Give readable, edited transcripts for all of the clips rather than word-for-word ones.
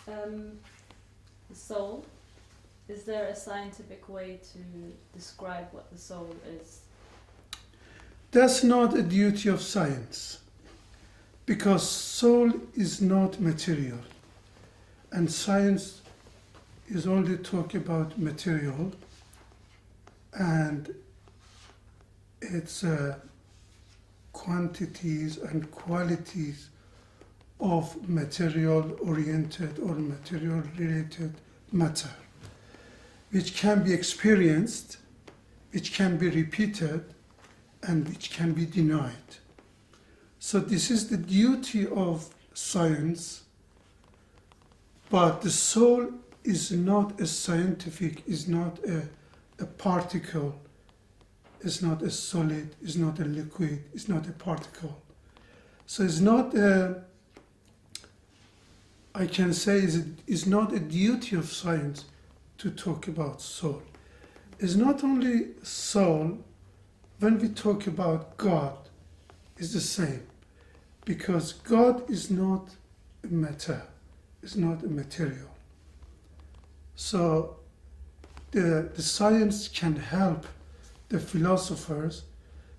The soul. Is there a scientific way to describe what the soul is? That's not a duty of science, because soul is not material, and science is only talk about material and its quantities and qualities of material-oriented or material-related matter, which can be experienced, which can be repeated, and which can be denied. So this is the duty of science, but the soul is not a scientific, is not a particle, is not a solid, is not a liquid, is not a particle. So it's not a, I can say it's not a duty of science to talk about soul. It's not only soul, when we talk about God, it's the same. Because God is not a matter, is not a material. So the science can help the philosophers,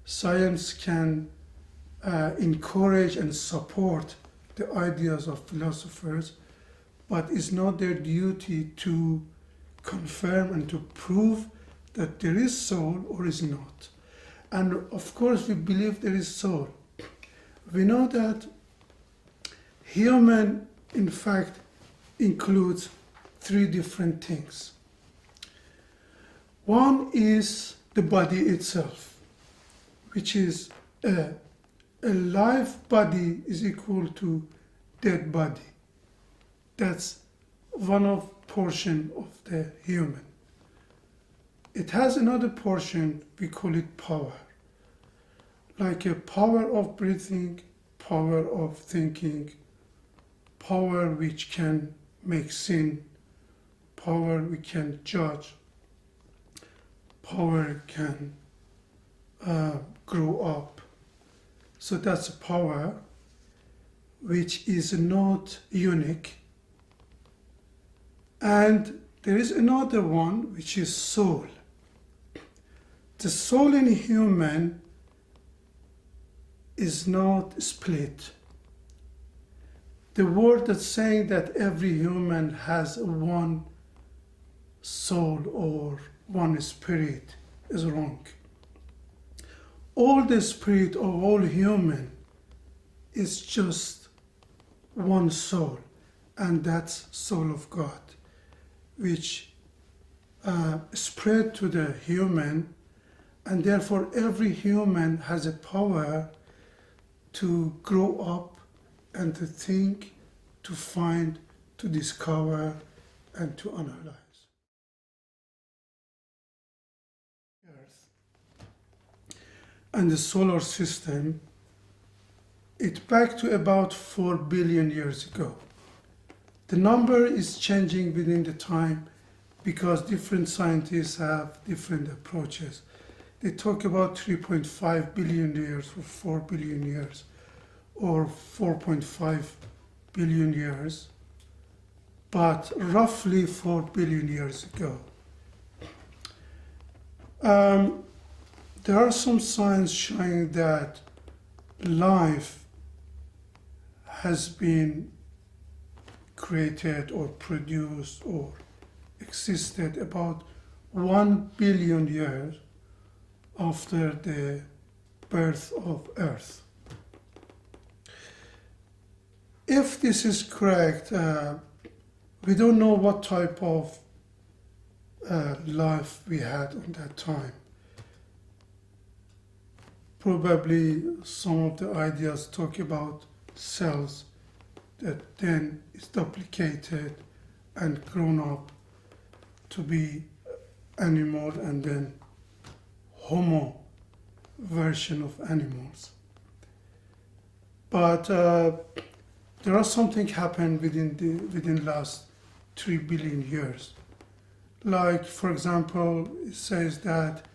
science can encourage and support the ideas of philosophers, but it's not their duty to confirm and to prove that there is soul or is not. And of course we believe there is soul. We know that human, in fact, includes three different things. One is the body itself, which is a live body is equal to dead body. That's one of portion of the human. It has another portion, we call it power. Like a power of breathing, power of thinking, power which can make sin, power we can judge, power can grow up. So that's a power which is not unique. And there is another one which is soul. The soul in human is not split. The word that's saying that every human has one soul or one spirit is wrong. All the spirit of all human is just one soul, and that's soul of God, which spread to the human, and therefore every human has a power to grow up and to think, to find, to discover, and to analyze. Earth and the solar system, it back to about 4 billion years ago. The number is changing within the time because different scientists have different approaches. They talk about 3.5 billion years or 4 billion years or 4.5 billion years, but roughly 4 billion years ago. There are some signs showing that life has been created or produced or existed about 1 billion years after the birth of Earth. If this is correct, we don't know what type of life we had on that time. Probably some of the ideas talk about cells that then is duplicated and grown up to be animal and then Homo version of animals. But there are something happened within last 3 billion years. Like, for example, it says that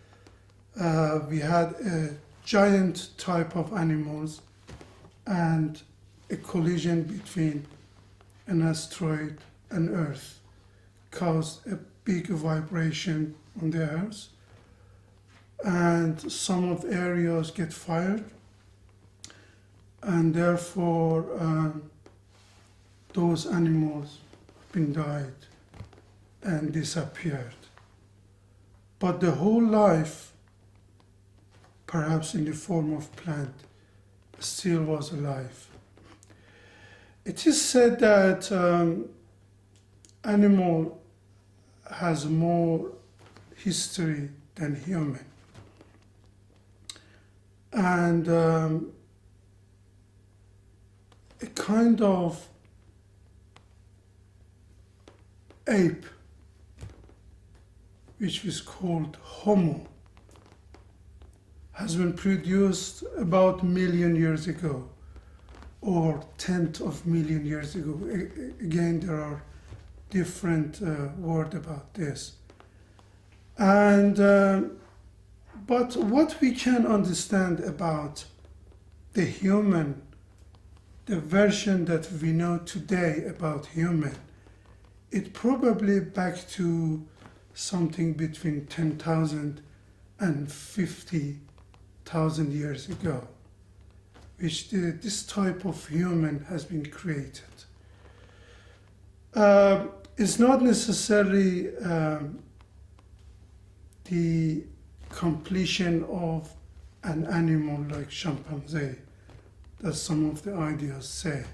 we had a giant type of animals and a collision between an asteroid and earth caused a big vibration on the earth, and some of the areas get fired, and therefore those animals have been died and disappeared. But the whole life, perhaps in the form of plant, still was alive. It is said that animal has more history than human. And a kind of ape, which was called Homo, has been produced about 1 million years ago, or 10th of million years ago. Again, there are different words about this. And but what we can understand about the human, the version that we know today about human, it probably back to something between 10,000 and 50,000 years ago, which this type of human has been created. It's not necessarily the completion of an animal like chimpanzee, that some of the ideas say.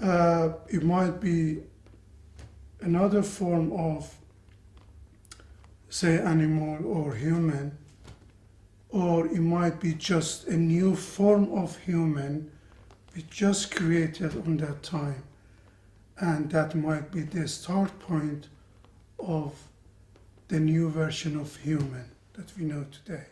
It might be another form of, say, animal or human, or it might be just a new form of human we just created on that time, and that might be the start point of the new version of human that we know today.